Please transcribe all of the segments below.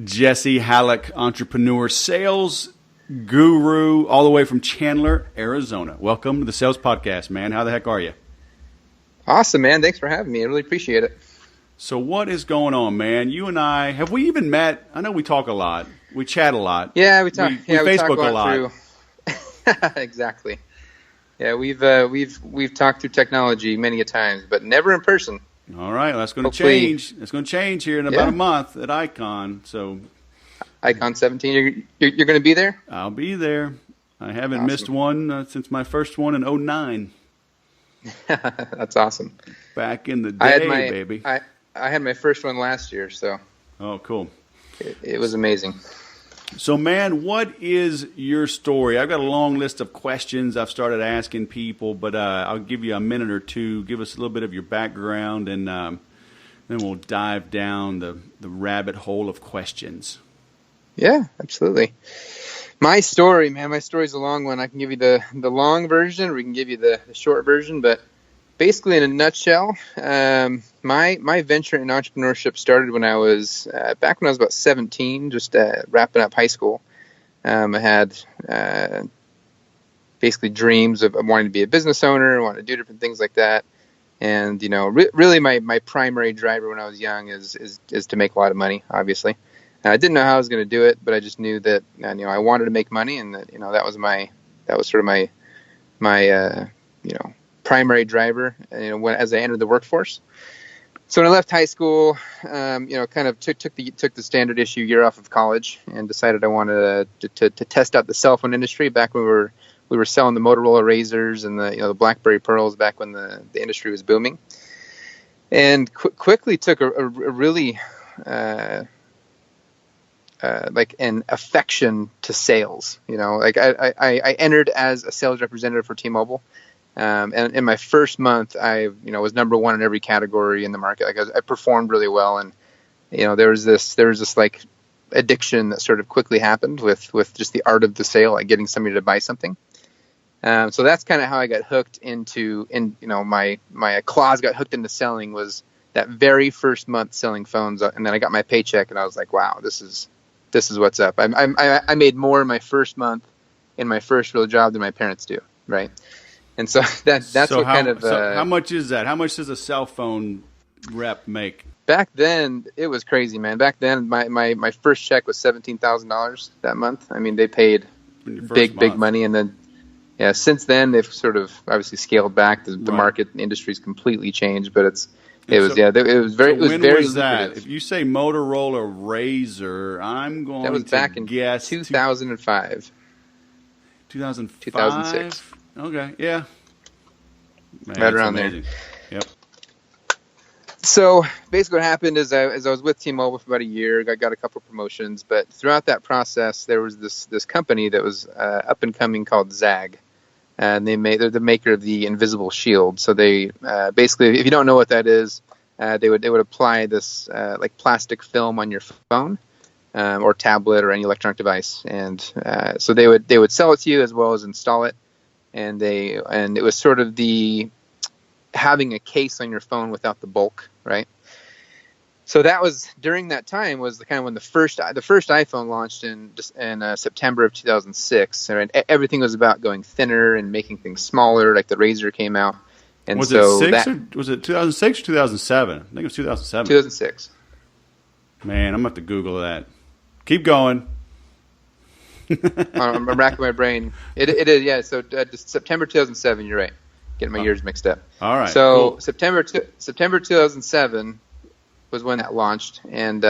Jesse Hallock, entrepreneur, sales guru, all the way from Chandler, Arizona. Welcome to the Sales Podcast, man. How the heck are you? Awesome, man. Thanks for having me. I really appreciate it. So what is going on, man? You and I, have we even met? I know we talk a lot. We chat a lot. Yeah, we talk. We Facebook a lot. Exactly. Yeah, we've talked through technology many a times, but never in person. All right, well, that's going to change. It's going to change here in about a month at Icon. So, Icon 17. You're going to be there? I'll be there. I haven't missed one since my first one in 2009. That's awesome. Back in the day, baby. I had my first one last year, so. Oh, cool. It was amazing. So, man, what is your story? I've got a long list of questions I've started asking people, but I'll give you a minute or two. Give us a little bit of your background, and then we'll dive down the rabbit hole of questions. Yeah, absolutely. My story, man, my story's a long one. I can give you the long version, or we can give you the short version, but basically in a nutshell, my venture in entrepreneurship started when I was back when I was about 17, just wrapping up high school. I had basically dreams of wanting to be a business owner, wanting to do different things like that. And, really my primary driver when I was young is to make a lot of money, obviously. I didn't know how I was going to do it, but I just knew that, I wanted to make money, and that, that was sort of my primary driver, as I entered the workforce. So when I left high school, kind of took the standard issue year off of college and decided I wanted to test out the cell phone industry back when we were selling the Motorola Razors and the BlackBerry Pearls back when the industry was booming, and quickly took a really like an affection to sales. I entered as a sales representative for T-Mobile. And in my first month, I was number one in every category in the market. Like I performed really well, and there was this like addiction that sort of quickly happened with just the art of the sale, like getting somebody to buy something. So that's kind of how I got hooked into, my claws got hooked into selling, was that very first month selling phones, and then I got my paycheck, and I was like, wow, this is what's up. I made more in my first month in my first real job than my parents do, right? And so that's so what how, kind of. So how much is that? How much does a cell phone rep make? Back then, it was crazy, man. Back then, my first check was $17,000 that month. I mean, they paid big money, and then since then they've sort of obviously scaled back. The market industry's completely changed, but it was very. When was that? If you say Motorola Razor, I'm going that was to back in guess 2005. 2006. Okay, yeah. Man, right around there. Yep. So basically what happened is I was with T-Mobile for about a year, got a couple promotions, but throughout that process, there was this company that was up and coming called Zag. And they're the maker of the invisible shield. So they basically, if you don't know what that is, they would apply this like plastic film on your phone or tablet or any electronic device. And so they would sell it to you as well as install it. And it was sort of having a case on your phone without the bulk, right? So that was during that time was the kind of when the first iPhone launched in September of 2006. And everything was about going thinner and making things smaller. Like the Razor came out, and was it 2006 or 2007? I think it was 2007. 2006. Man, I'm gonna have to Google that. Keep going. I'm racking my brain. It is, yeah. So September 2007. You're right. Getting my years mixed up. All right. So cool. September 2007 was when that launched, and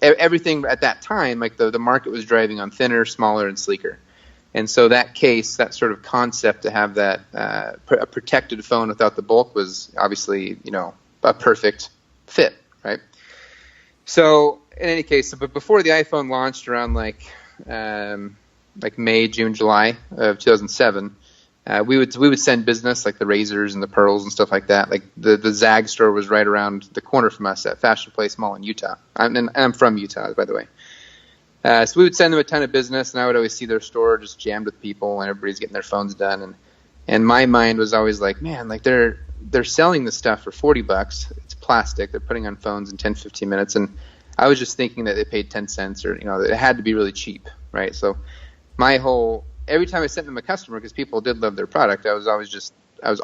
everything at that time, like the market was driving on thinner, smaller, and sleeker. And so that sort of concept to have that a protected phone without the bulk was obviously a perfect fit, right? So in any case, but before the iPhone launched around like May, June, July of 2007, we would send business like the Razors and the Pearls and stuff like that. Like the Zag store was right around the corner from us at Fashion Place Mall in Utah. I'm from Utah, by the way. So we would send them a ton of business, and I would always see their store just jammed with people, and everybody's getting their phones done. And my mind was always like, man, like they're selling this stuff for $40. It's plastic. They're putting on phones in 10, 15 minutes. And I was just thinking that they paid 10 cents or, it had to be really cheap, right? So every time I sent them a customer, because people did love their product, I was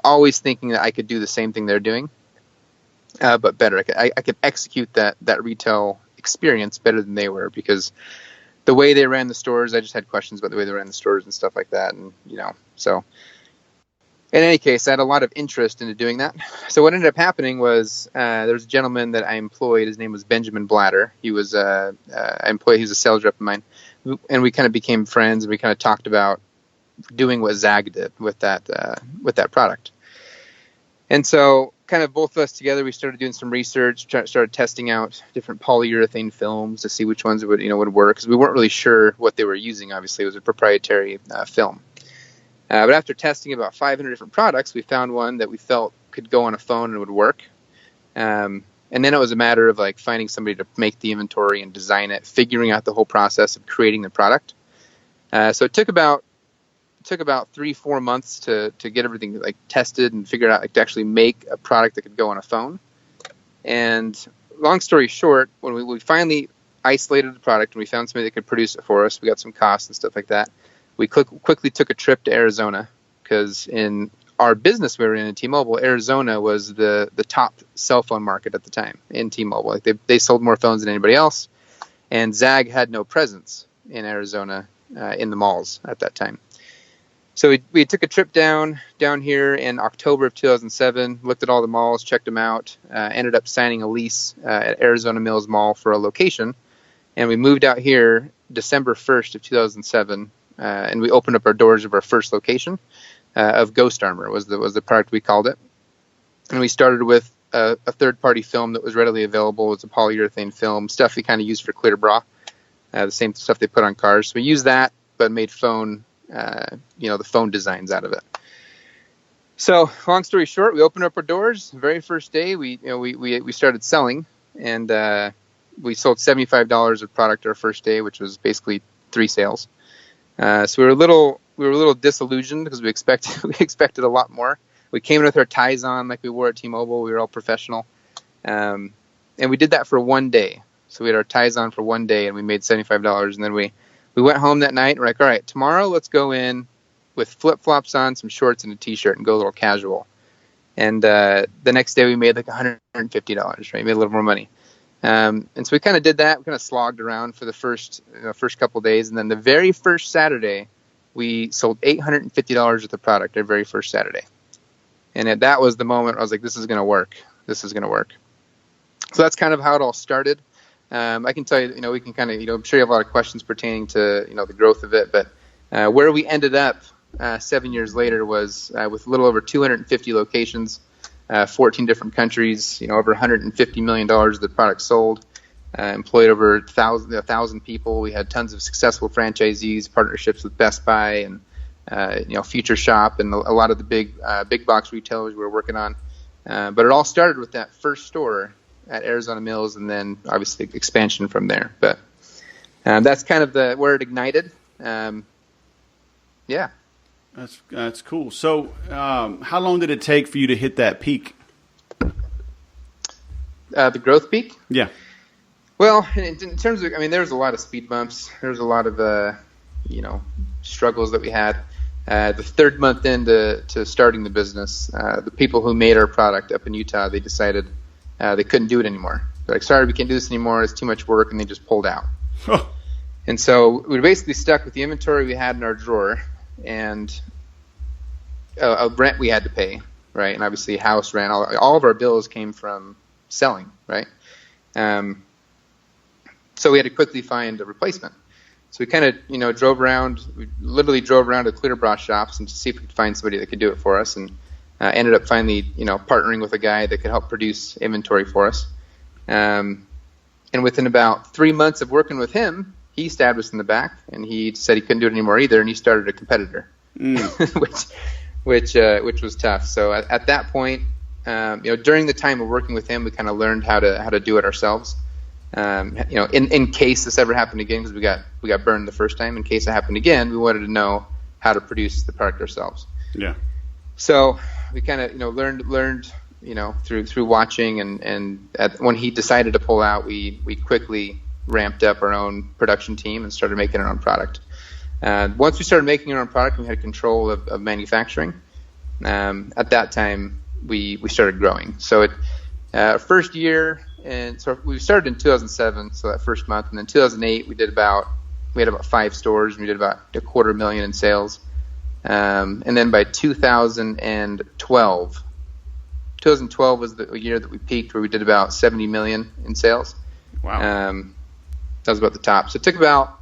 always thinking that I could do the same thing they're doing, but better. I could execute that retail experience better than they were, because the way they ran the stores, I just had questions about the way they ran the stores and stuff like that. And, so in any case, I had a lot of interest into doing that. So what ended up happening was there was a gentleman that I employed. His name was Benjamin Blatter. He was he was a sales rep of mine. And we kind of became friends, and we kind of talked about doing what Zag did with that product. And so kind of both of us together, we started doing some research, started testing out different polyurethane films to see which ones would work, because we weren't really sure what they were using. Obviously, it was a proprietary film. But after testing about 500 different products, we found one that we felt could go on a phone and would work. And then it was a matter of like finding somebody to make the inventory and design it, figuring out the whole process of creating the product. So it took about 3-4 months to get everything like tested and figured out, like, to actually make a product that could go on a phone. And long story short, when we finally isolated the product and we found somebody that could produce it for us, we got some costs and stuff like that. We quickly took a trip to Arizona, because in our business we were in T-Mobile, Arizona was the top cell phone market at the time in T-Mobile. Like they sold more phones than anybody else, and Zag had no presence in Arizona in the malls at that time. So we took a trip down here in October of 2007, looked at all the malls, checked them out, ended up signing a lease at Arizona Mills Mall for a location, and we moved out here December 1st of 2007, and we opened up our doors of our first location of Ghost Armor was the product we called it. And we started with a third-party film that was readily available. It was a polyurethane film, stuff we kind of used for clear bra, the same stuff they put on cars. So we used that, but made the phone designs out of it. So long story short, we opened up our doors. The very first day, we started selling, and we sold $75 of product our first day, which was basically 3 sales. So we were a little disillusioned, because we expected a lot more. We came in with our ties on like we wore at T-Mobile. We were all professional, and we did that for 1 day. So we had our ties on for 1 day, and we made $75. And then we went home that night, and we're like, all right, tomorrow let's go in with flip-flops on, some shorts, and a T-shirt, and go a little casual. And the next day we made like $150, right? Made a little more money. And so we kind of did that. We kind of slogged around for the first couple of days. And then the very first Saturday, we sold $850 worth of product, our very first Saturday. And that was the moment I was like, this is going to work. This is going to work. So that's kind of how it all started. I can tell you, we can kind of, I'm sure you have a lot of questions pertaining to, the growth of it. But where we ended up 7 years later was with a little over 250 locations, 14 different countries, over $150 million of the product sold, employed over 1,000 people. We had tons of successful franchisees, partnerships with Best Buy and, Future Shop and a lot of the big box retailers we were working on. But it all started with that first store at Arizona Mills, and then obviously expansion from there. But that's kind of where it ignited. Yeah. That's cool. So how long did it take for you to hit that peak? The growth peak? Yeah. Well, in terms of, there was a lot of speed bumps. There was a lot of, struggles that we had. The third month into starting the business, the people who made our product up in Utah, they decided they couldn't do it anymore. They're like, sorry, we can't do this anymore. It's too much work, and they just pulled out. And so we were basically stuck with the inventory we had in our drawer, and a rent we had to pay, right? And obviously house rent, all of our bills came from selling, right? So we had to quickly find a replacement. So we kind of, drove around to clear bra shops and to see if we could find somebody that could do it for us, and ended up finally, partnering with a guy that could help produce inventory for us. And within about 3 months of working with him, he stabbed us in the back, and he said he couldn't do it anymore either, and he started a competitor, which was tough. So at that point, during the time of working with him, we kind of learned how to do it ourselves. In case this ever happened again, because we got burned the first time. In case it happened again, we wanted to know how to produce the product ourselves. Yeah. So we kind of learned through watching, and when he decided to pull out, we quickly ramped up our own production team and started making our own product. Once we started making our own product, we had control of manufacturing. At that time, we started growing. So first year, and so we started in 2007. So that first month, and then 2008, we had about 5 stores, and we did about $250,000 in sales. And then by 2012 was the year that we peaked, where we did about $70 million in sales. Wow. That was about the top. So it took about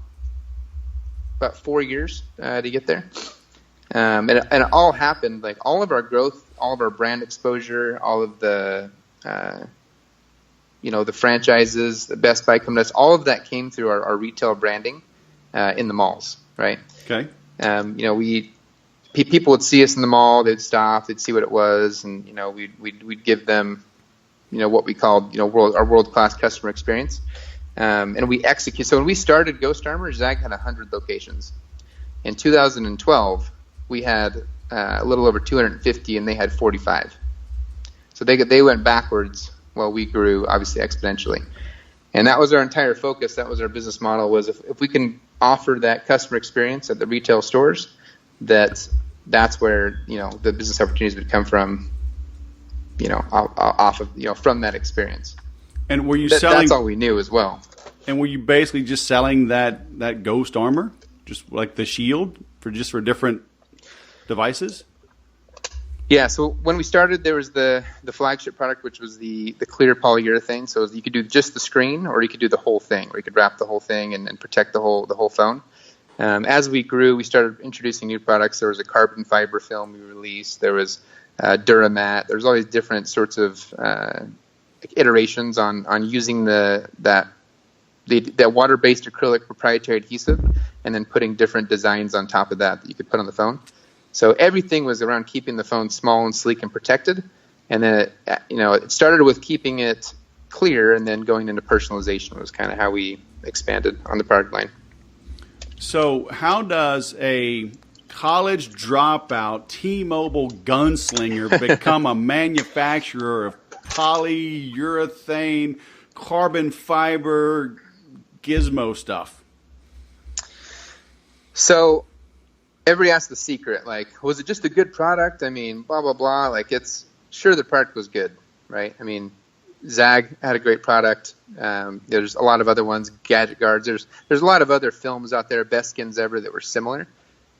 4 years to get there. And it all happened, like all of our growth, all of our brand exposure, all of the, the franchises, the Best Buy Keynotes, all of that came through our retail branding in the malls, right? Okay. People would see us in the mall, they'd stop, they'd see what it was, and we'd give them what we called our world-class customer experience, and we execute. So when we started Ghost Armor, Zag had 100 locations. In 2012, we had a little over 250, and they had 45. So they went backwards while we grew, obviously exponentially. And that was our entire focus. That was our business model. Was if we can offer that customer experience at the retail stores, that's where the business opportunities would come from. Off of from that experience. And were you selling? That's all we knew as well. And were you basically just selling that Ghost Armor, just like the shield for different devices? Yeah. So when we started, there was the flagship product, which was the clear polyurethane. So you could do just the screen, or you could do the whole thing, or you could wrap the whole thing and protect the whole phone. As we grew, we started introducing new products. There was a carbon fiber film we released. There was Duramat. There's all these different sorts of iterations on using that water-based acrylic proprietary adhesive, and then putting different designs on top of that you could put on the phone. So everything was around keeping the phone small and sleek and protected. And then it started with keeping it clear, and then going into personalization was kind of how we expanded on the product line. So how does a college dropout T-Mobile gunslinger become a manufacturer of polyurethane, carbon fiber, gizmo stuff? So everybody asks the secret, like, was it just a good product? I mean, blah, blah, blah. Like, sure, the product was good, right? I mean, Zag had a great product. There's a lot of other ones, Gadget Guards. There's a lot of other films out there, Best Skins Ever, that were similar.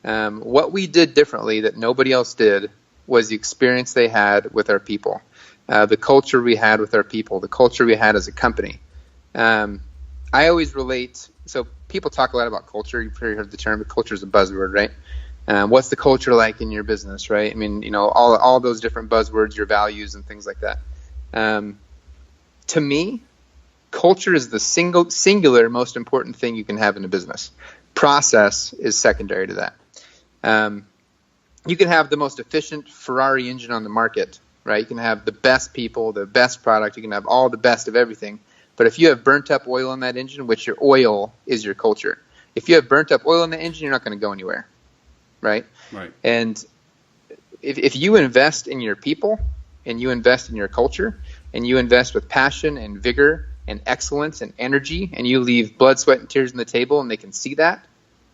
What we did differently that nobody else did was the experience they had with our people, the culture we had with our people, the culture we had as a company. I always relate. So people talk a lot about culture. You've probably heard the term, but culture is a buzzword, right? What's the culture like in your business, right? I mean, all those different buzzwords, your values and things like that. To me, culture is the singular most important thing you can have in a business. Process is secondary to that. You can have the most efficient Ferrari engine on the market, right? You can have the best people, the best product. You can have all the best of everything. But if you have burnt up oil in that engine, which your oil is your culture. If you have burnt up oil in the engine, you're not going to go anywhere, right? Right. And if you invest in your people, and you invest in your culture, and you invest with passion and vigor and excellence and energy, and you leave blood, sweat, and tears on the table, and they can see that,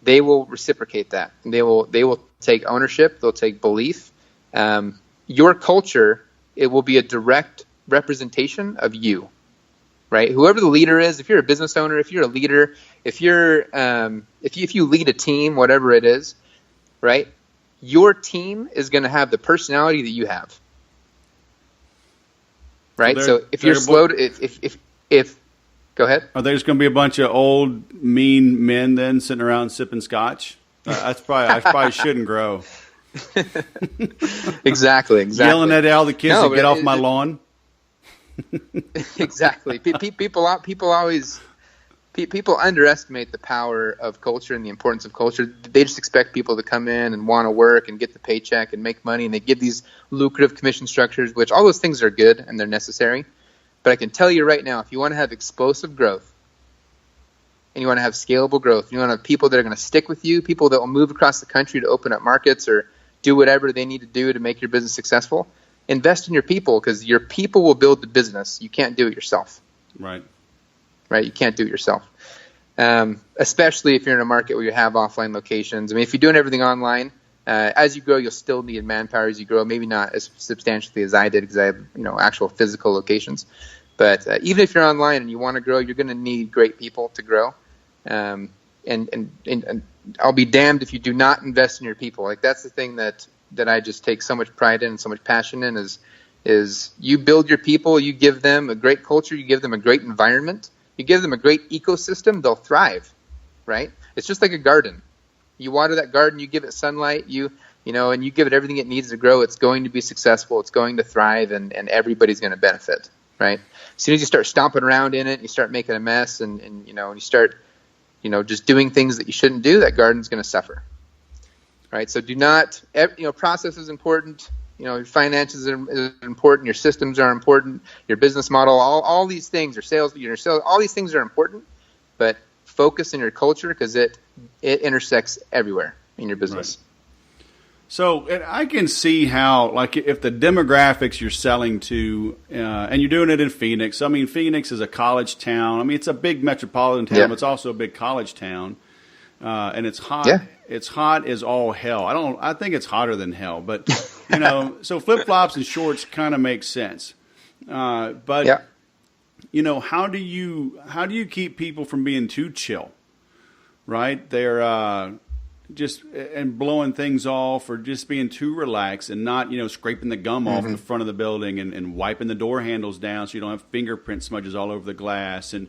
they will reciprocate that. And they will take ownership. They'll take belief. Your culture, it will be a direct representation of you, right? Whoever the leader is, if you're a business owner, if you're a leader, if you lead a team, whatever it is, right? Your team is going to have the personality that you have, right? So if you're slow to, if go ahead. Are there just going to be a bunch of old, mean men then sitting around sipping scotch? I probably shouldn't grow. Exactly. Yelling at all the kids to get off my lawn. Exactly. People underestimate the power of culture and the importance of culture. They just expect people to come in and want to work and get the paycheck and make money, and they give these lucrative commission structures, which all those things are good and they're necessary. But I can tell you right now, if you want to have explosive growth and you want to have scalable growth, and you want to have people that are going to stick with you, people that will move across the country to open up markets or do whatever they need to do to make your business successful, invest in your people, because your people will build the business. You can't do it yourself. Right. Right. You can't do it yourself. Especially if you're in a market where you have offline locations. I mean, if you're doing everything online, as you grow, you'll still need manpower as you grow. Maybe not as substantially as I did, because I have, actual physical locations. But even if you're online and you want to grow, you're going to need great people to grow. And I'll be damned if you do not invest in your people. Like, that's the thing that I just take so much pride in and so much passion in, is you build your people, you give them a great culture, you give them a great environment, you give them a great ecosystem, they'll thrive, right? It's just like a garden. You water that garden, you give it sunlight, and you give it everything it needs to grow. It's going to be successful. It's going to thrive, and everybody's going to benefit, right? As soon as you start stomping around in it, you start making a mess, and you start, just doing things that you shouldn't do, that garden's going to suffer, right? So do not, process is important. Your finances are important. Your systems are important. Your business model, all these things, your sales, all these things are important. But focus on your culture, because it intersects everywhere in your business. Right. So I can see how, like, if the demographics you're selling to, and you're doing it in Phoenix. I mean, Phoenix is a college town. I mean, it's a big metropolitan town, but it's also a big college town. And it's hot. Yeah. It's hot as all hell. I think it's hotter than hell, but so flip-flops and shorts kind of make sense. But yeah. How do you keep people from being too chill? Right? They're just and blowing things off, or just being too relaxed and not, scraping the gum off the front of the building and wiping the door handles down so you don't have fingerprint smudges all over the glass. And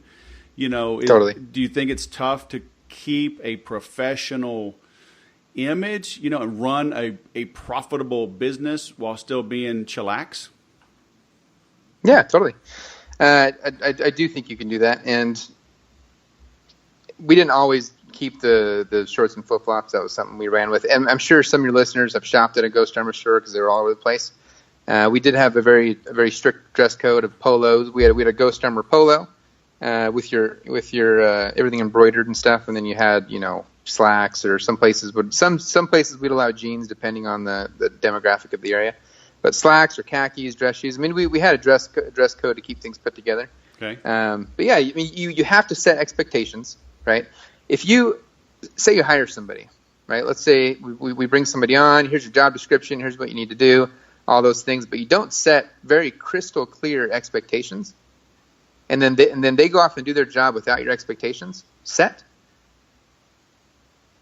Totally. Do you think it's tough to keep a professional image, and run a profitable business while still being chillax? Yeah, totally. I do think you can do that. And we didn't always keep the shorts and flip-flops. That was something we ran with. And I'm sure some of your listeners have shopped at a Ghost Armor store because they were all over the place. We did have a very strict dress code of polos. We had a Ghost Armor polo with your everything embroidered and stuff, and then you had slacks, or some places we'd allow jeans depending on the demographic of the area, but slacks or khakis, dress shoes. I mean, we had a dress code to keep things put together. Okay. But yeah, I mean, you have to set expectations, right? If you say you hire somebody, right? Let's say we bring somebody on. Here's your job description. Here's what you need to do. All those things, but you don't set very crystal clear expectations, and then they go off and do their job without your expectations set.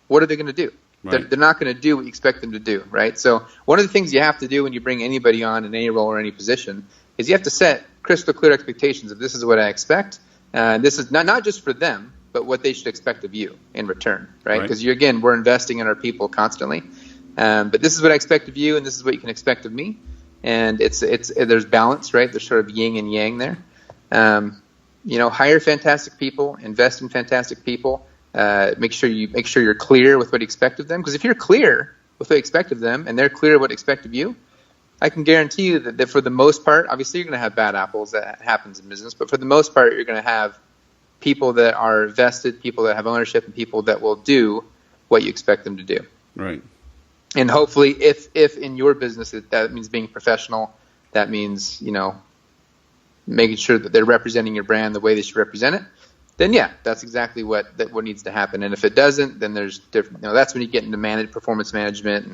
What are they going to do? Right. They're not going to do what you expect them to do, right? So one of the things you have to do when you bring anybody on in any role or any position is you have to set crystal clear expectations of, this is what I expect. This is not just for them, but what they should expect of you in return, right? Because we're investing in our people constantly. But this is what I expect of you, and this is what you can expect of me. And there's balance, right? There's sort of yin and yang there. Hire fantastic people, invest in fantastic people. Make sure you're clear with what you expect of them. Because if you're clear with what you expect of them, and they're clear what you expect of you, I can guarantee you that for the most part, obviously you're going to have bad apples. That happens in business. But for the most part, you're going to have people that are vested, people that have ownership, and people that will do what you expect them to do. Right. And hopefully, if in your business that means being professional, that means making sure that they're representing your brand the way they should represent it, then yeah, that's exactly what needs to happen. And if it doesn't, then there's different. That's when you get into performance management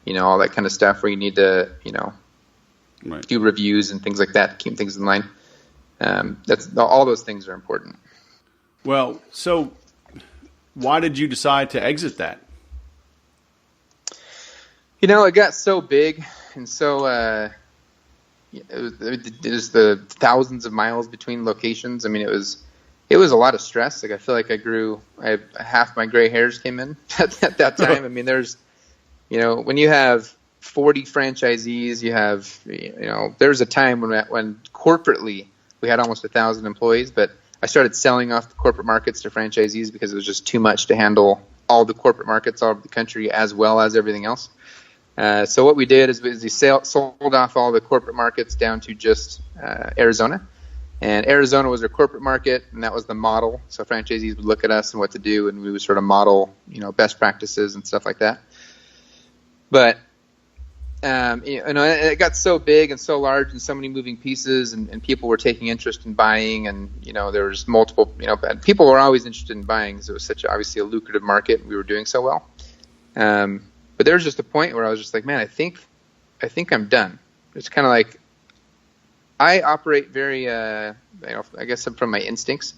and all that kind of stuff where you need to right. do reviews and things like that to keep things in line. That's all those things are important. Well, so why did you decide to exit that? It got so big, and so it was the thousands of miles between locations. I mean, it was a lot of stress. Like, I feel like half my gray hairs came in at that time. I mean, there's, when you have 40 franchisees, you have, there was a time when corporately we had almost 1,000 employees, but I started selling off the corporate markets to franchisees because it was just too much to handle all the corporate markets all over the country as well as everything else. So what we did is we sold off all the corporate markets down to just Arizona. And Arizona was our corporate market, and that was the model. So franchisees would look at us and what to do, and we would sort of model, best practices and stuff like that. But It got so big and so large and so many moving pieces, and people were taking interest in buying, and there was multiple, people were always interested in buying because it was obviously a lucrative market, and we were doing so well. But there was just a point where I was just like, man, I think I'm done. It's kind of like I operate very, I guess I'm from my instincts.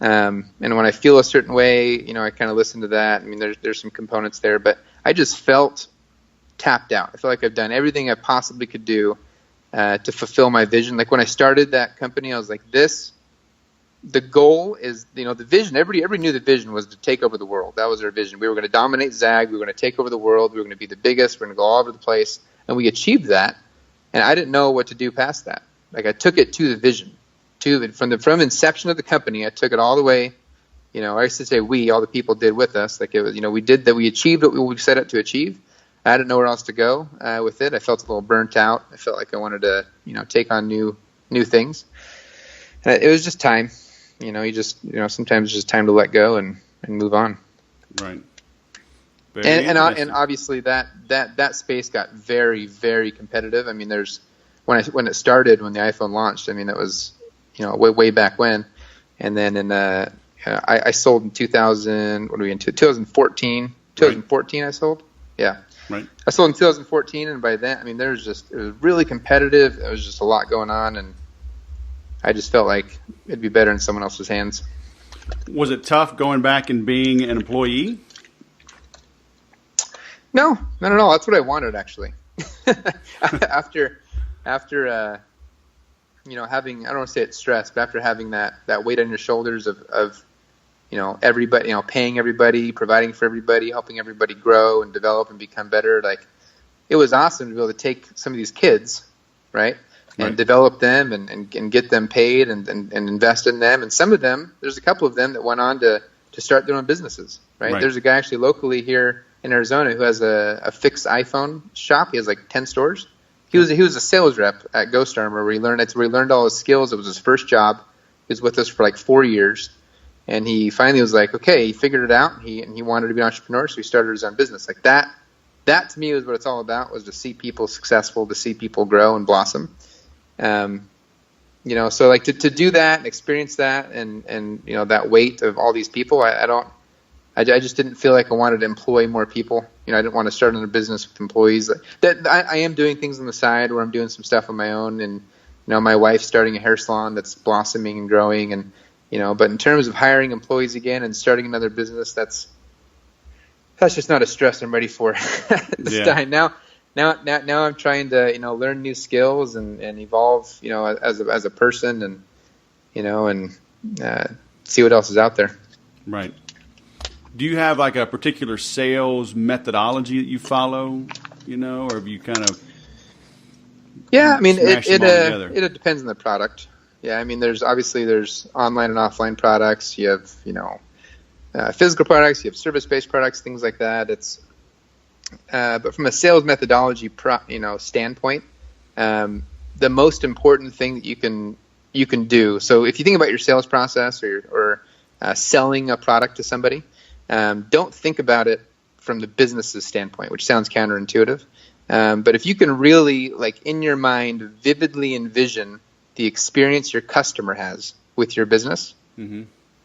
And when I feel a certain way, I kind of listen to that. I mean, there's some components there, but I just felt tapped out. I feel like I've done everything I possibly could do to fulfill my vision. Like when I started that company, I was like, the goal is, the vision. Everybody knew the vision was to take over the world. That was our vision. We were going to dominate Zag. We were going to take over the world. We were going to be the biggest. We were going to go all over the place. And we achieved that. And I didn't know what to do past that. Like I took it to the vision. From inception of the company, I took it all the way. I used to say all the people did with us. Like it was, we achieved what we set out to achieve. I didn't know where else to go with it. I felt a little burnt out. I felt like I wanted to, take on new things. And it was just time. Sometimes it's just time to let go and move on. Right. And obviously that space got very, very competitive. I mean, when it started, when the iPhone launched, I mean, that was, way back when. And then I sold in 2000, what are we into? 2014. 2014 I sold. Yeah. Right. I sold in 2014, and by then, I mean, it was really competitive. There was just a lot going on, and I just felt like it'd be better in someone else's hands. Was it tough going back and being an employee? No, not at all. That's what I wanted, actually. after having, I don't want to say it's stress, but after having that weight on your shoulders of everybody, paying everybody, providing for everybody, helping everybody grow and develop and become better. Like it was awesome to be able to take some of these kids, right, and develop them and get them paid and invest in them. And some of them, there's a couple of them that went on to start their own businesses, right? There's a guy actually locally here in Arizona who has a fixed iPhone shop. He has like 10 stores. He was a sales rep at Ghost Armor where he learned all his skills. It was his first job. He was with us for like 4 years. And he finally was like, okay, he figured it out. He wanted to be an entrepreneur, so he started his own business. Like that to me was what it's all about, was to see people successful, to see people grow and blossom. So like to do that and experience that and that weight of all these people, I just didn't feel like I wanted to employ more people. I didn't want to start another business with employees. I am doing things on the side where I'm doing some stuff on my own, and my wife's starting a hair salon that's blossoming and growing, and but in terms of hiring employees again and starting another business, that's just not a stress I'm ready for at this time. Now I'm trying to learn new skills and evolve as a person and see what else is out there. Right. Do you have like a particular sales methodology that you follow? Or have you kind of I mean it depends on the product. Yeah, I mean, there's online and offline products. You have, physical products. You have service-based products, things like that. But from a sales methodology, standpoint, the most important thing that you can do. So if you think about your sales process or selling a product to somebody, don't think about it from the business's standpoint, which sounds counterintuitive. But if you can really, like in your mind, vividly envision the experience your customer has with your business,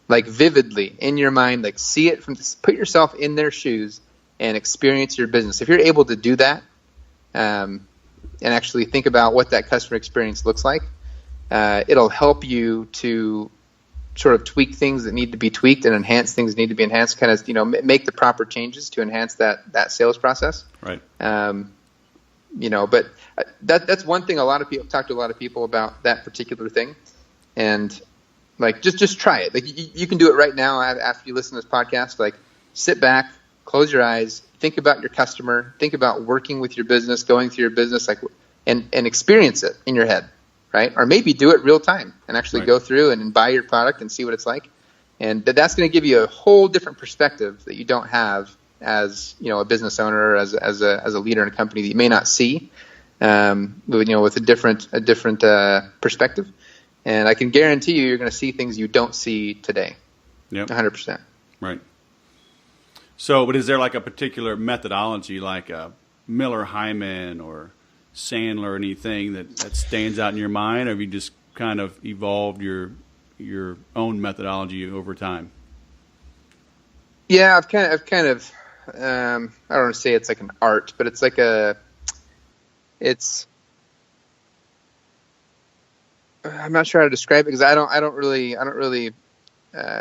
like vividly in your mind, like see it put yourself in their shoes and experience your business. If you're able to do that, and actually think about what that customer experience looks like, it'll help you to sort of tweak things that need to be tweaked and enhance things that need to be enhanced, kind of, make the proper changes to enhance that sales process. Right. But that's one thing. Talk to a lot of people about that particular thing, and like just try it. Like you can do it right now after you listen to this podcast. Like sit back, close your eyes, think about your customer, think about working with your business, going through your business, like and experience it in your head, right? Or maybe do it real time and actually go through and buy your product and see what it's like, and that's going to give you a whole different perspective that you don't have as a business owner or as a leader in a company that you may not see, with a different perspective. And I can guarantee you're going to see things you don't see today. Yep. 100%. Right. So, but is there like a particular methodology, like Miller Hyman or Sandler or anything that stands out in your mind, or have you just kind of evolved your own methodology over time? Yeah, I've kind of I don't want to say it's like an art, but it's like I'm not sure how to describe it because I don't really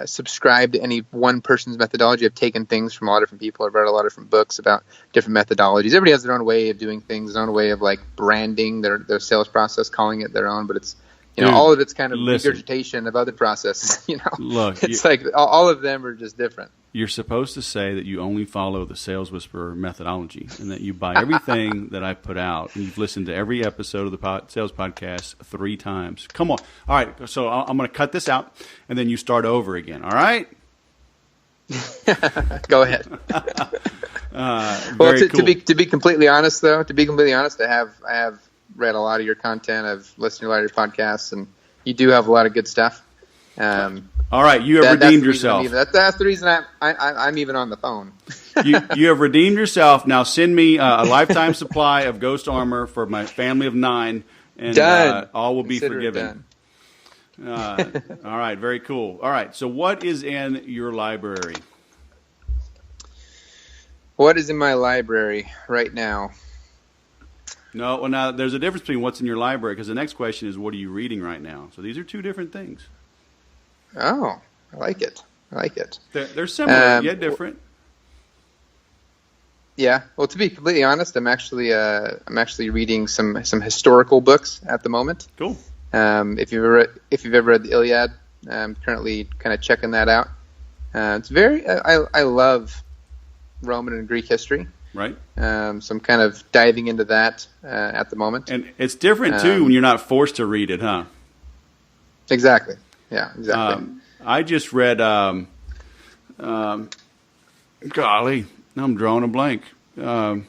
subscribe to any one person's methodology. I've taken things from a lot of different people. I've read a lot of different books about different methodologies. Everybody has their own way of doing things, their own way of like branding their sales process, calling it their own, but it's, Dude, all of it's kind of regurgitation of other processes. Look, it's like all of them are just different. You're supposed to say that you only follow the Sales Whisperer methodology and that you buy everything that I put out. And you've listened to every episode of the Sales Podcast 3 times. Come on. All right. So I'm going to cut this out and then you start over again. All right? Go ahead. Very cool. To be completely honest, though, I have read a lot of your content. I've listened to a lot of your podcasts, and you do have a lot of good stuff. All right, you have redeemed yourself. That's the reason I'm even on the phone. you have redeemed yourself. Now send me a lifetime supply of Ghost Armor for my family of 9, and all will be forgiven. All right, very cool. All right, so what is in your library? What is in my library right now? No, well, now there's a difference between what's in your library, because the next question is, what are you reading right now? So these are 2 different things. Oh, I like it. They're similar, yet different. Yeah. Well, to be completely honest, I'm actually reading some historical books at the moment. Cool. If you've ever read the Iliad, I'm currently kind of checking that out. It's very. I love Roman and Greek history. Right. So I'm kind of diving into that at the moment. And it's different too when you're not forced to read it, huh? Exactly. Yeah, exactly. I just read, golly, now I'm drawing a blank. The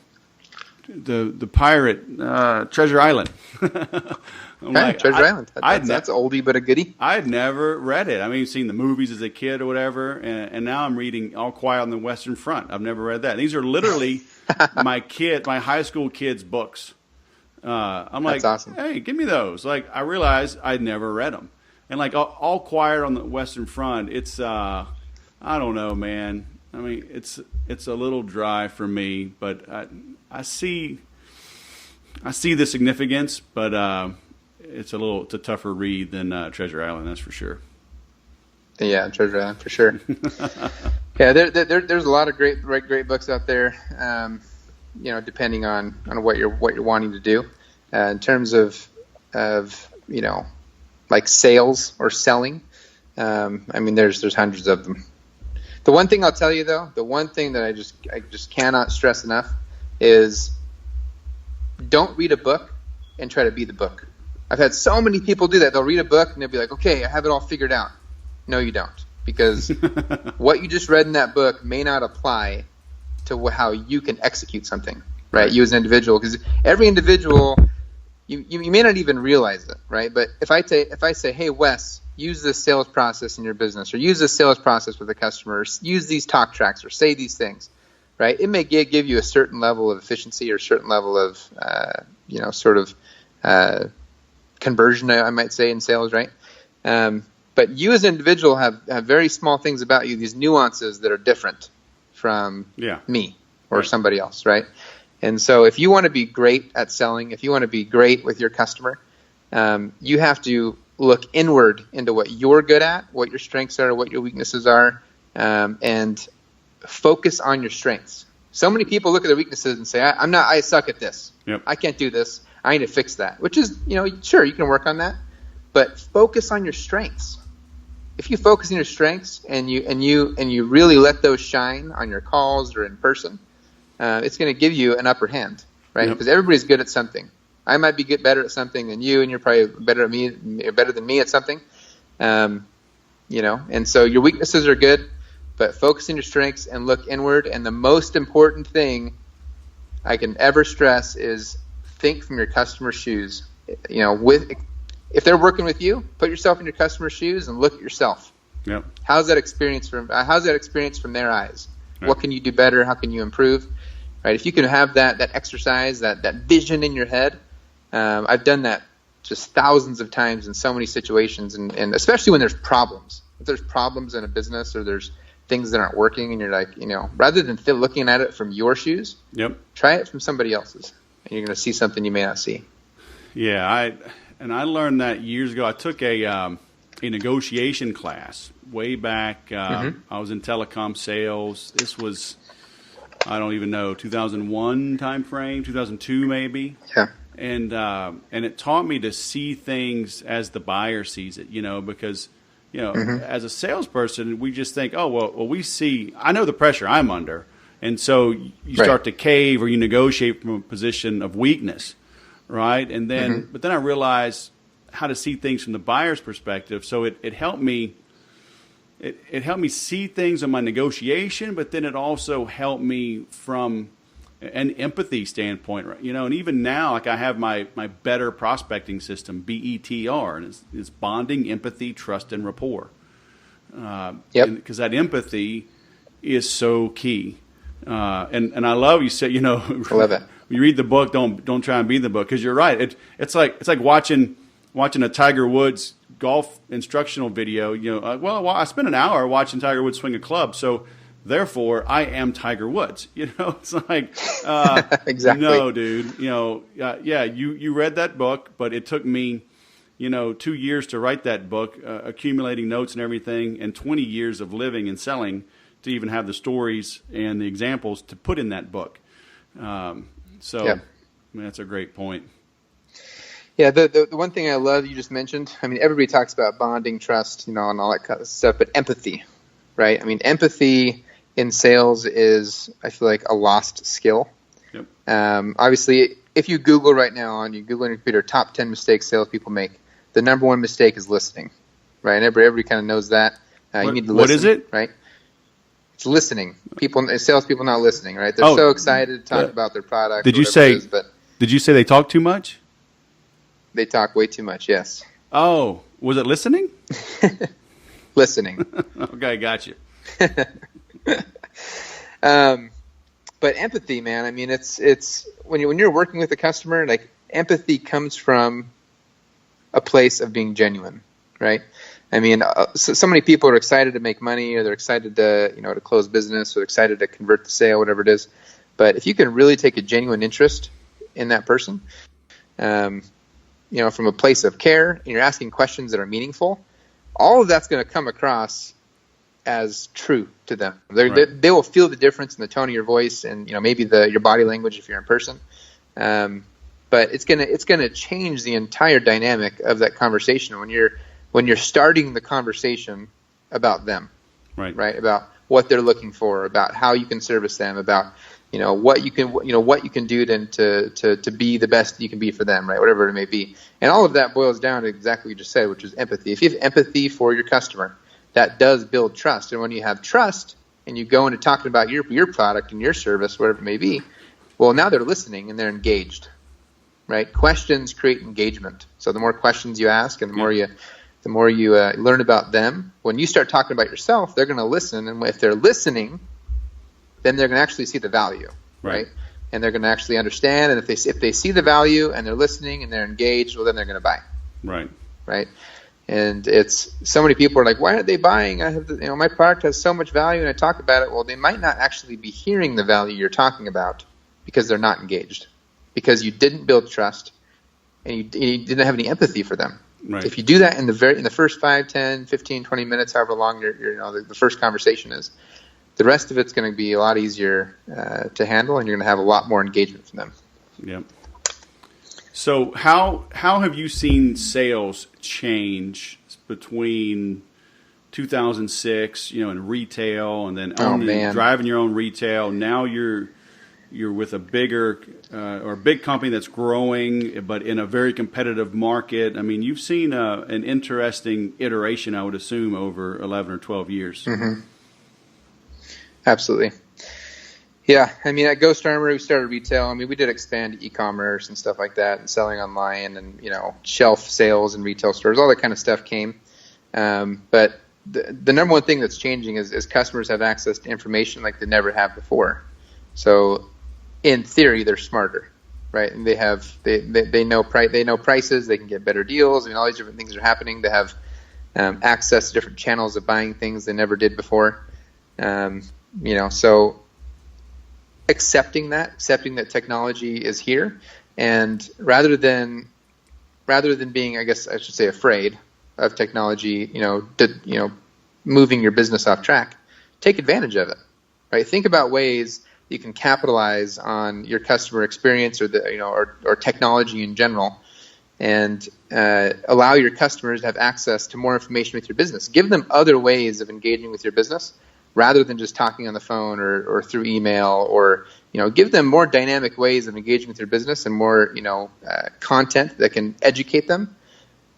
pirate, Treasure Island. Treasure Island. That's oldie but a goodie. I'd never read it. I mean, seen the movies as a kid or whatever, and now I'm reading All Quiet on the Western Front. I've never read that. And these are literally my high school kids' books. I'm like, that's awesome. Hey, give me those. Like, I realized I'd never read them. And like All Quiet on the Western Front, it's I don't know, man. I mean, it's a little dry for me, but I see the significance, but it's a tougher read than Treasure Island, that's for sure. Yeah, Treasure Island for sure. Yeah, there's a lot of great books out there. Depending on what you're wanting to do, in terms of like sales or selling. I mean, there's hundreds of them. The one thing I'll tell you though, the one thing that I just cannot stress enough is don't read a book and try to be the book. I've had so many people do that. They'll read a book and they'll be like, okay, I have it all figured out. No, you don't, because what you just read in that book may not apply to how you can execute something, right? You as an individual, because every individual, you may not even realize it, right? But if I say, hey, Wes, use this sales process in your business, or use this sales process with a customer, or use these talk tracks, or say these things, right? It may give you a certain level of efficiency or a certain level of, conversion, I might say, in sales, right? But you as an individual have very small things about you, these nuances that are different from me or somebody else, right? And so if you want to be great at selling, if you want to be great with your customer, you have to look inward into what you're good at, what your strengths are, what your weaknesses are, and focus on your strengths. So many people look at their weaknesses and say, I suck at this. Yep. I can't do this. I need to fix that, which is, sure, you can work on that, but focus on your strengths. If you focus on your strengths and you really let those shine on your calls or in person, it's going to give you an upper hand, right? Because everybody's good at something. I might be better at something than you, and you're probably better than me at something, And so your weaknesses are good, but focus on your strengths and look inward. And the most important thing I can ever stress is think from your customer's shoes. If they're working with you, put yourself in your customer's shoes and look at yourself. Yep. How's that experience from their eyes? Yep. What can you do better? How can you improve? right? If you can have that exercise, that vision in your head, I've done that just thousands of times in so many situations, and especially when there's problems. If there's problems in a business or there's things that aren't working, and you're like, rather than looking at it from your shoes, try it from somebody else's, and you're going to see something you may not see. Yeah, I learned that years ago. I took a negotiation class way back. I was in telecom sales. This was, I don't even know, 2001 time frame, 2002 maybe. Yeah. And it taught me to see things as the buyer sees it, because as a salesperson, we just think, oh well, I know the pressure I'm under, and so you start to cave or you negotiate from a position of weakness, right? And then, but then I realized how to see things from the buyer's perspective. So it helped me. It helped me see things in my negotiation, but then it also helped me from an empathy standpoint, right? And even now, like I have my better prospecting system, BETR, and it's bonding, empathy, trust, and rapport. Because that empathy is so key. And I love you said, I love it. You read the book, don't try and be the book, because you're right. It's like watching a Tiger Woods golf instructional video. Well, I spent an hour watching Tiger Woods swing a club, so therefore I am Tiger Woods. It's like exactly. No, dude. You read that book, but it took me 2 years to write that book, accumulating notes and everything, and 20 years of living and selling to even have the stories and the examples to put in that book. That's a great point. Yeah, the one thing I love you just mentioned, everybody talks about bonding, trust, and all that kind of stuff, but empathy, right? Empathy in sales is, I feel like, a lost skill. Yep. Obviously, if you Google right now, you Google on your computer, top 10 mistakes salespeople make, the number one mistake is listening, right? And everybody kind of knows that. You need to listen. What is it? Right? It's listening. Salespeople not listening, right? They're so excited to talk about their product. Did you say they talk too much? They talk way too much, yes. Oh, was it listening? Listening. Okay, got you. But empathy, man, it's when you're working with a customer, like, empathy comes from a place of being genuine, right? So many people are excited to make money, or they're excited to close business, or they're excited to convert the sale, whatever it is. But if you can really take a genuine interest in that person, from a place of care, and you're asking questions that are meaningful, all of that's going to come across as true to them. They will feel the difference in the tone of your voice, and maybe your body language if you're in person. But it's gonna change the entire dynamic of that conversation when you're starting the conversation about them, right? About what they're looking for, about how you can service them, about what you can do to be the best you can be for them, right? Whatever it may be. And all of that boils down to exactly what you just said, which is empathy. If you have empathy for your customer, that does build trust. And when you have trust and you go into talking about your product and your service, whatever it may be, well, now they're listening and they're engaged, right? Questions create engagement. So the more questions you ask and the more you learn about them, when you start talking about yourself, they're going to listen. And if they're listening, then they're going to actually see the value, right? And they're going to actually understand. And if they see the value and they're listening and they're engaged, well, then they're going to buy, right? And it's so many people are like, why aren't they buying? I have my product has so much value, and I talk about it. Well, they might not actually be hearing the value you're talking about because they're not engaged, because you didn't build trust and you didn't have any empathy for them. Right. If you do that in the first 5, 10, 15, 20 minutes, however long the first conversation is, the rest of it's going to be a lot easier to handle, and you're going to have a lot more engagement from them. Yep. So how have you seen sales change between 2006, in retail, and then driving your own retail? Now you're with a bigger or a big company that's growing, but in a very competitive market. You've seen an interesting iteration, I would assume, over 11 or 12 years. Mm-hmm. Absolutely. Yeah, at Ghost Armor, we started retail. We did expand e-commerce and stuff like that, and selling online, and shelf sales and retail stores, all that kind of stuff came. But the number one thing that's changing is customers have access to information like they never have before. So in theory, they're smarter, right? And they know prices. They can get better deals. I mean, all these different things are happening. They have access to different channels of buying things they never did before. So accepting that technology is here, and rather than being, I guess I should say, afraid of technology, moving your business off track, take advantage of it, right? Think about ways you can capitalize on your customer experience or technology in general, and allow your customers to have access to more information with your business. Give them other ways of engaging with your business rather than just talking on the phone or through email, or give them more dynamic ways of engaging with your business and more content that can educate them,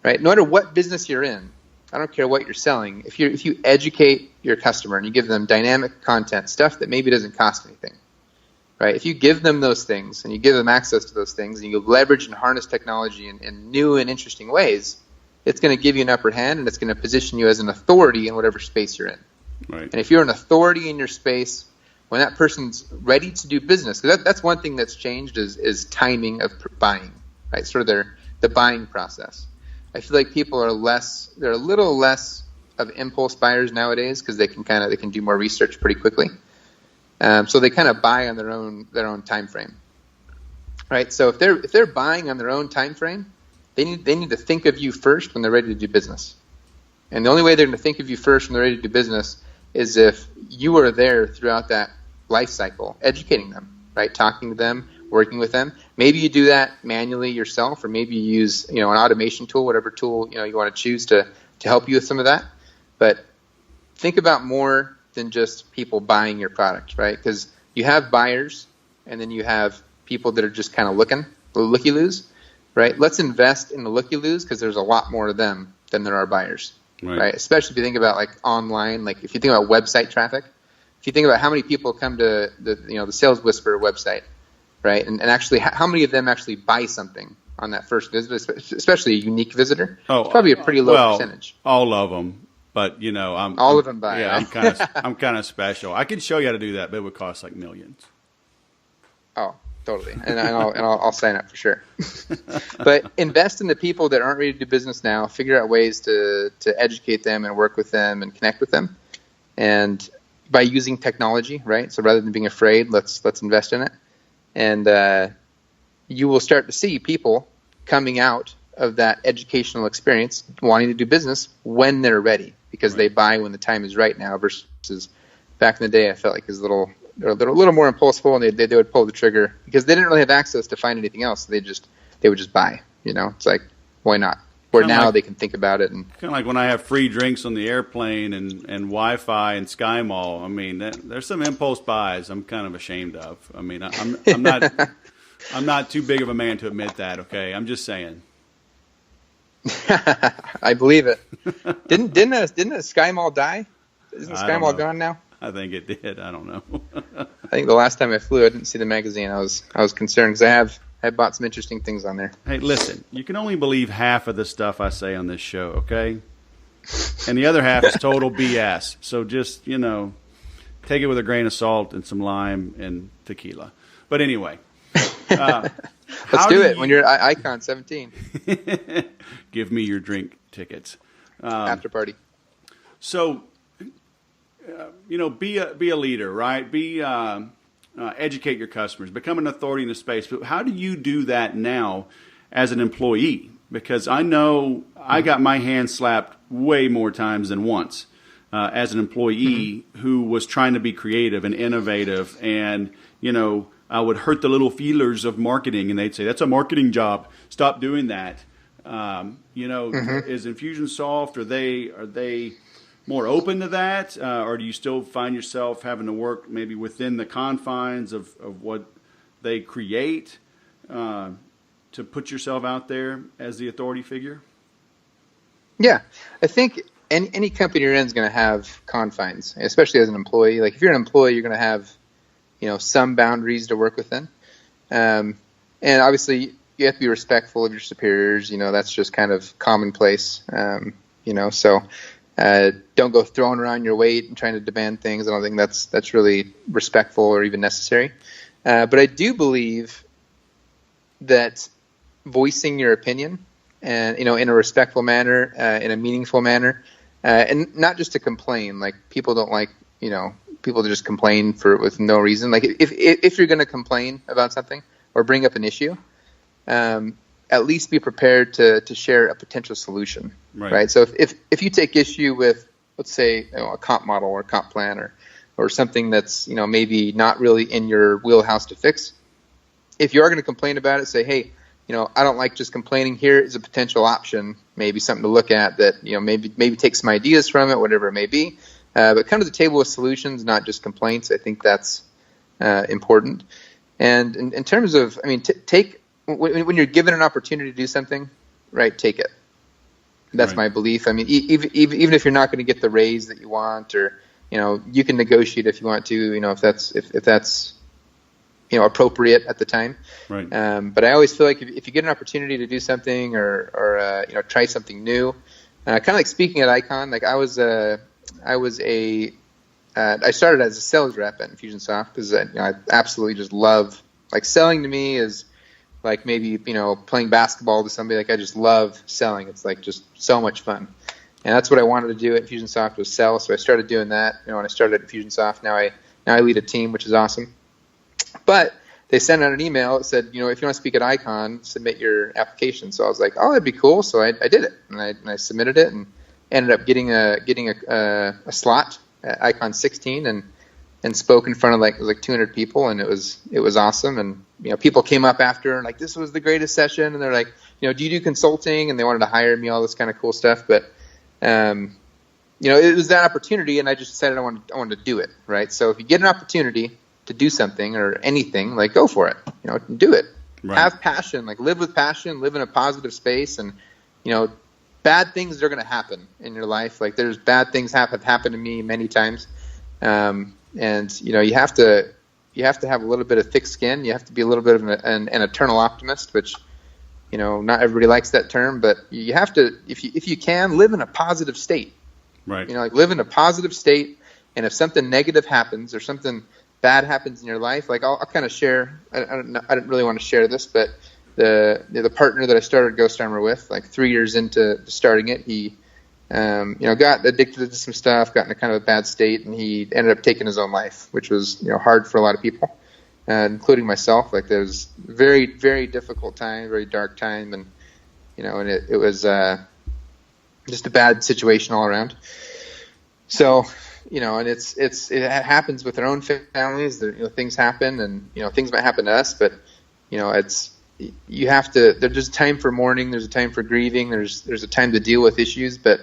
right? No matter what business you're in, I don't care what you're selling. If you educate your customer and you give them dynamic content, stuff that maybe doesn't cost anything, right? If you give them those things and you give them access to those things and you leverage and harness technology in new and interesting ways, it's going to give you an upper hand, and it's going to position you as an authority in whatever space you're in. Right. And if you're an authority in your space, when that person's ready to do business, because that's one thing that's changed is timing of buying, right? Sort of the buying process. I feel like people are they're a little less of impulse buyers nowadays, because they can do more research pretty quickly. So they kind of buy on their own time frame, right? So if they're buying on their own time frame, they need to think of you first when they're ready to do business. And the only way they're going to think of you first when they're ready to do business is if you are there throughout that life cycle, educating them, right? Talking to them, working with them. Maybe you do that manually yourself, or maybe you use an automation tool, whatever tool you want to choose to help you with some of that. But think about more than just people buying your product, right? Because you have buyers, and then you have people that are just kind of looky-loos, right? Let's invest in the looky-loos, because there's a lot more of them than there are buyers, right? Especially if you think about like online, like if you think about website traffic, if you think about how many people come to the Sales Whisperer website, right? And actually, how many of them actually buy something on that first visit, especially a unique visitor? It's probably a pretty low percentage. All of them. But all of them buy. Yeah, I'm kind of special. I could show you how to do that, but it would cost like millions. Oh, totally. And I'll sign up for sure. But invest in the people that aren't ready to do business now. Figure out ways to educate them and work with them and connect with them, and by using technology, right? So rather than being afraid, let's invest in it, and you will start to see people coming out of that educational experience wanting to do business when they're ready, because they buy when the time is right now, versus back in the day I felt like they're a little more impulsive, and they would pull the trigger because they didn't really have access to find anything else. So they would just buy, it's like, why not? Where kinda now like, they can think about it. And kind of like when I have free drinks on the airplane and Wi-Fi and Sky Mall. I mean, there's some impulse buys I'm kind of ashamed of. I mean, I'm not too big of a man to admit that. Okay, I'm just saying. I believe it. Didn't a Sky Mall die? Isn't Sky Mall gone now? I think it did. I don't know. I think the last time I flew, I didn't see the magazine. I was concerned because I bought some interesting things on there. Hey, listen, you can only believe half of the stuff I say on this show, okay? And the other half is total BS. So just, take it with a grain of salt and some lime and tequila. But anyway. Let's do it when you're at Icon 17. Give me your drink tickets. After party. So, be a leader, right? Educate your customers, become an authority in the space. But how do you do that now as an employee? Because I know I got my hand slapped way more times than once as an employee who was trying to be creative and innovative, and I would hurt the little feelers of marketing, and they'd say, that's a marketing job. Stop doing that. Is Infusionsoft, are they more open to that? Or do you still find yourself having to work maybe within the confines of what they create to put yourself out there as the authority figure? Yeah, I think any company you're in is going to have confines, especially as an employee. Like if you're an employee, you're going to have some boundaries to work within. And obviously you have to be respectful of your superiors. That's just kind of commonplace. So don't go throwing around your weight and trying to demand things. I don't think that's really respectful or even necessary. But I do believe that voicing your opinion, and in a respectful manner, in a meaningful manner, and not just to complain. Like, people don't like people to just complain with no reason. Like, if you're going to complain about something or bring up an issue, at least be prepared to share a potential solution, right? So if you take issue with, let's say, a comp model or comp plan or something that's maybe not really in your wheelhouse to fix, if you are going to complain about it, say, hey, I don't like just complaining. Here is a potential option, maybe something to look at that maybe take some ideas from it, whatever it may be. But come to the table with solutions, not just complaints. I think that's important. And in terms of, take when you're given an opportunity to do something, right? Take it. That's my belief. Even if you're not going to get the raise that you want, or you can negotiate if you want to. If that's appropriate at the time. Right. But I always feel like if you get an opportunity to do something or try something new, kind of like speaking at Icon. Like, I started as a sales rep at Infusionsoft because I absolutely just love, like, selling to me is like maybe playing basketball to somebody. Like, I just love selling. It's like just so much fun, and that's what I wanted to do at Infusionsoft, was sell. So I started doing that. When I started at Infusionsoft, now I lead a team, which is awesome. But they sent out an email that said, if you want to speak at Icon, submit your application. So I was like, oh, that'd be cool. So I did it, and I submitted it, and ended up getting a slot at Icon 16, and spoke in front of like 200 people, and it was awesome. And people came up after and like, this was the greatest session, and they're like, do you do consulting? And they wanted to hire me, all this kind of cool stuff. But it was that opportunity, and I just decided I wanted to do it, right? So if you get an opportunity to do something or anything, like, go for it, do it. Right. Have passion, like, live with passion, live in a positive space. And bad things are going to happen in your life. Like, there's bad things have happened to me many times. And you have to have a little bit of thick skin. You have to be a little bit of an eternal optimist, which not everybody likes that term, but you have to, if you can, live in a positive state. Right. Like, live in a positive state. And if something negative happens or something bad happens in your life, like, I'll kind of share. I don't really want to share this, but the partner that I started Ghost Armor with, like 3 years into starting it, he got addicted to some stuff, got in a kind of a bad state, and he ended up taking his own life, which was hard for a lot of people, including myself. Like, there was very, very difficult time, very dark time, and and it was just a bad situation all around. So. And it happens with our own families. Things happen, and things might happen to us. But you have to. There's a time for mourning. There's a time for grieving. There's a time to deal with issues. But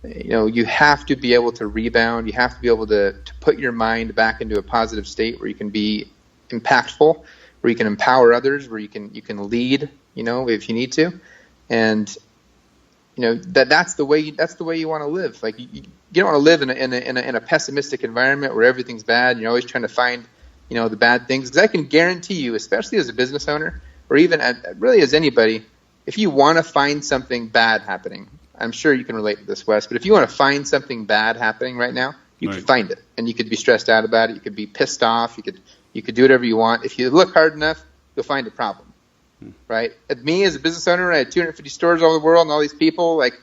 you have to be able to rebound. You have to be able to put your mind back into a positive state where you can be impactful, where you can empower others, where you can lead. If you need to, and that's the way you want to live. Like, you don't want to live in a pessimistic environment where everything's bad and you're always trying to find the bad things. Because I can guarantee you, especially as a business owner, or even really as anybody, if you want to find something bad happening, I'm sure you can relate to this, Wes, but if you want to find something bad happening right now, you can find it, and you could be stressed out about it. You could be pissed off. You could do whatever you want. If you look hard enough, you'll find a problem. Right? Me as a business owner, I had 250 stores all over the world and all these people. Like,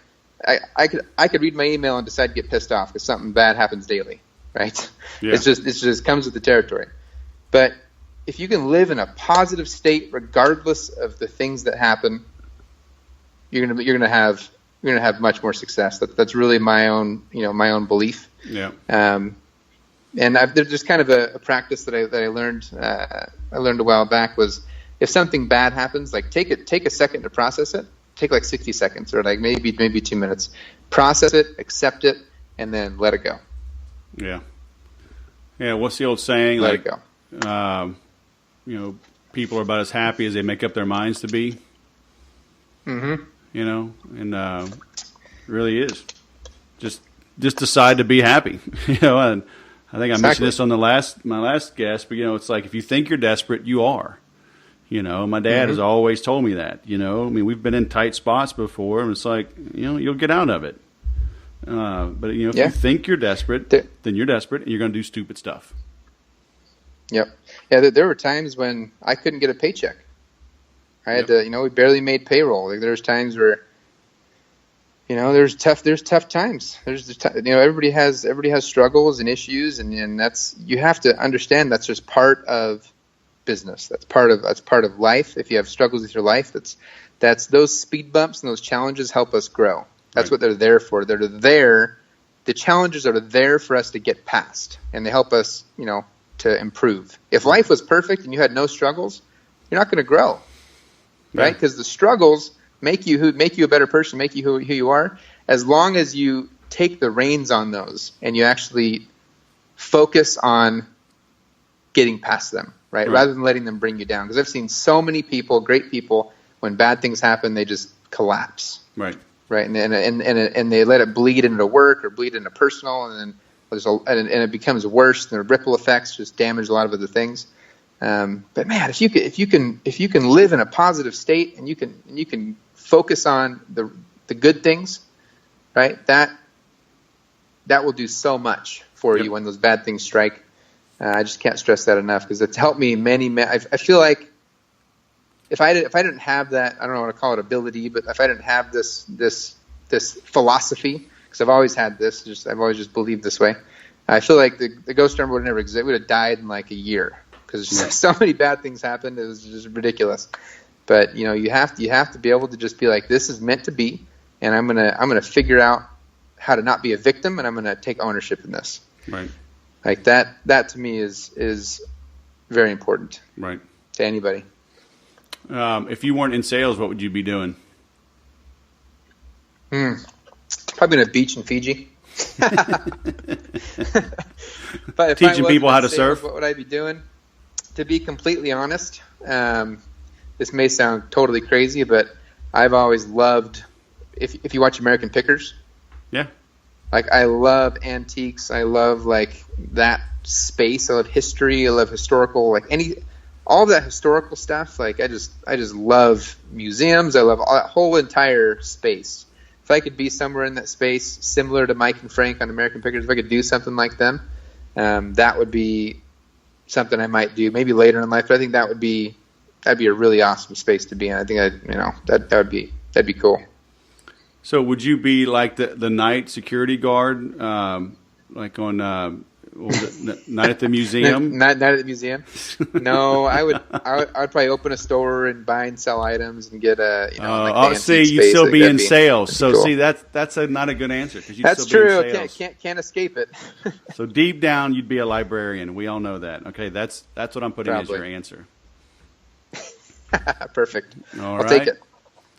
I could read my email and decide to get pissed off because something bad happens daily. Right? Yeah. It just comes with the territory. But if you can live in a positive state regardless of the things that happen, you're gonna have much more success. That's really my own belief. Yeah. And there's just kind of a practice that I learned a while back was, if something bad happens, like, take a second to process it. Take like 60 seconds or like maybe 2 minutes. Process it, accept it, and then let it go. Yeah. Yeah. What's the old saying? Let it go. People are about as happy as they make up their minds to be. Mm-hmm. And it really is. Just decide to be happy. And I think I mentioned this on my last guest, but it's like, if you think you're desperate, you are. My dad has always told me that. We've been in tight spots before, and it's like, you'll get out of it. But if you think you're desperate, then you're desperate, and you're going to do stupid stuff. Yep. Yeah, there were times when I couldn't get a paycheck. I had to, we barely made payroll. Like there's times where, there's tough times. Everybody has struggles and issues, and you have to understand that's just part of business. That's part of life. If you have struggles with your life, that's those speed bumps and those challenges help us grow. That's what they're there for. They're there. The challenges are there for us to get past, and they help us, to improve. If life was perfect and you had no struggles, you're not going to grow, right? Because the struggles make you a better person, make you who you are. As long as you take the reins on those and you actually focus on getting past them, right? Rather than letting them bring you down. Because I've seen so many people, great people, when bad things happen, they just collapse. Right. And they let it bleed into work or bleed into personal, and then and it becomes worse. And the ripple effects just damage a lot of other things. But man, if you can live in a positive state and you can focus on the good things, right? That will do so much for you when those bad things strike. I just can't stress that enough, because it's helped me I feel like if I didn't have that, I don't know what to call it, ability, but if I didn't have this philosophy, because I've always had this, I've always just believed this way, I feel like the ghost storm would never exist. It would have died in like a year, because so many bad things happened. It was just ridiculous. But you have to be able to just be like, this is meant to be, and I'm gonna figure out how to not be a victim, and I'm gonna take ownership in this. Right. Like that to me is very important. Right. To anybody. If you weren't in sales, what would you be doing? Probably on a beach in Fiji. But teaching people how to surf. What would I be doing? To be completely honest, this may sound totally crazy, but I've always loved, if you watch American Pickers. Yeah. Like, I love antiques. I love like that space. I love history. I love historical, all of that historical stuff. Like, I just love museums. I love that whole entire space. If I could be somewhere in that space, similar to Mike and Frank on American Pickers, if I could do something like them, that would be something I might do maybe later in life. But I think that'd be a really awesome space to be in. I think that'd be cool. So would you be like the night security guard, like on Night at the Museum? Night at the Museum? No, I would probably open a store and buy and sell items and get a see, you'd still be in sales. So cool. See, that's not a good answer, because that's still true. Be in sales. Can't escape it. So deep down, you'd be a librarian. We all know that. Okay, that's what I'm putting as your answer. Perfect. I'll take it.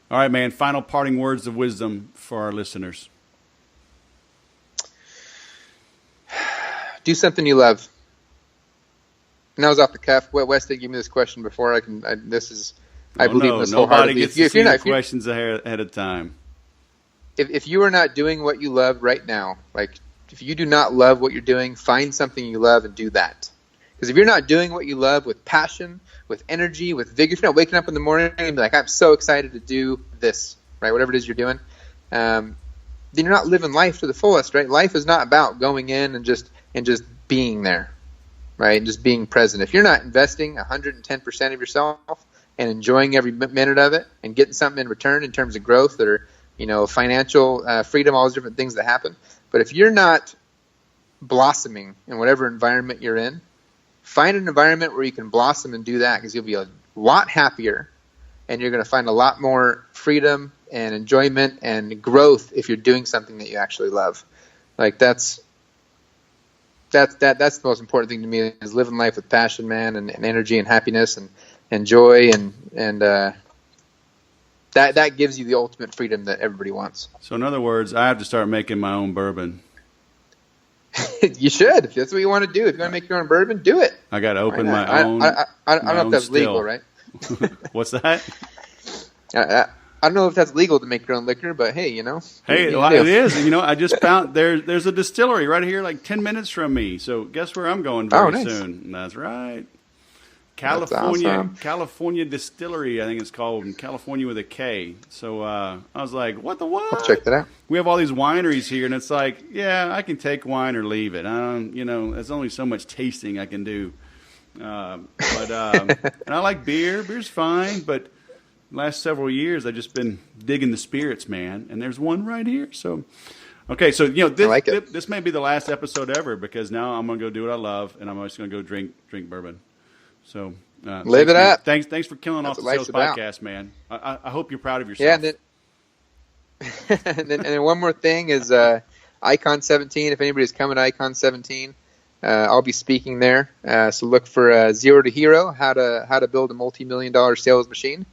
All right, man. Final parting words of wisdom for our listeners. Do something you love. And that was off the cuff. Wes did give me this question before. I believe in this wholeheartedly. Nobody gets to see the questions ahead of time. If you are not doing what you love right now, like if you do not love what you're doing, find something you love and do that. Because if you're not doing what you love with passion, with energy, with vigor, if you're not waking up in the morning and be like, I'm so excited to do this, right? Whatever it is you're doing, then you're not living life to the fullest, right? Life is not about going in and just being there, right? And just being present. If you're not investing 110% of yourself and enjoying every minute of it and getting something in return in terms of growth or, financial freedom, all those different things that happen. But if you're not blossoming in whatever environment you're in, find an environment where you can blossom and do that, because you'll be a lot happier and you're going to find a lot more freedom and enjoyment and growth if you're doing something that you actually love. Like that's the most important thing to me, is living life with passion, man, and energy and happiness and joy and that gives you the ultimate freedom that everybody wants. So in other words, I have to start making my own bourbon. You should. If that's what you want to do. If you want to make your own bourbon, do it. I got to open my own. I don't know if that's legal, right? What's that? I don't know if that's legal to make your own liquor, but hey, Hey, it is. I just found there's a distillery right here, like 10 minutes from me. So guess where I'm going very soon? That's right. California Distillery, I think it's called, in California with a K. So I was like, what? I'll check that out. We have all these wineries here, and it's like, yeah, I can take wine or leave it. There's only so much tasting I can do. And I like beer. Beer's fine, but last several years I've just been digging the spirits, man. And there's one right here. So, okay, so this may be the last episode ever because now I'm gonna go do what I love, and I'm just gonna go drink bourbon. So live it up. Thanks for killing off the sales podcast, man. I hope you're proud of yourself. Yeah, and then one more thing is Icon 17. If anybody's coming to Icon 17, I'll be speaking there. So look for Zero to Hero, how to build a multi-million-dollar sales machine,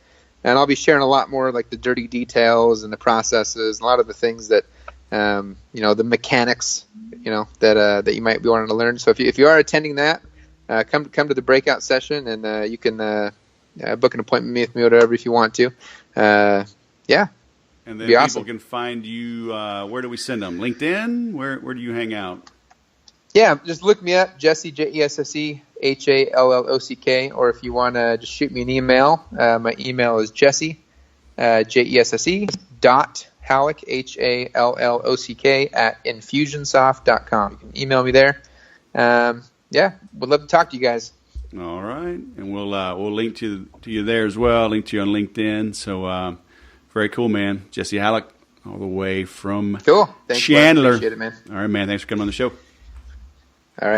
and I'll be sharing a lot more like the dirty details and the processes, and a lot of the things that the mechanics, that you might be wanting to learn. So if you are attending that, come to the breakout session, and you can book an appointment with me, whatever, if you want to. Yeah. And then people can find you. Where do we send them? LinkedIn? Where do you hang out? Yeah, just look me up, Jesse, Jesse, Hallock, or if you want to just shoot me an email, my email is Jesse, Jesse, Hallock, Hallock, at infusionsoft.com. You can email me there. Yeah, would love to talk to you guys. All right, and we'll link to you there as well. Link to you on LinkedIn. So very cool, man. Jesse Hallock, all the way from Chandler. Appreciate it, man. All right, man. Thanks for coming on the show. All right.